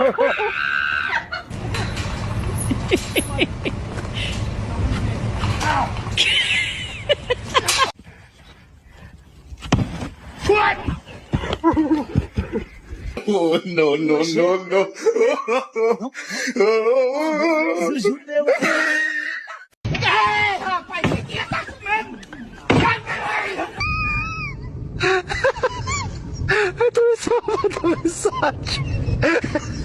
What? Oh, no, no, no, no. Ito yung sama, ito yung massage.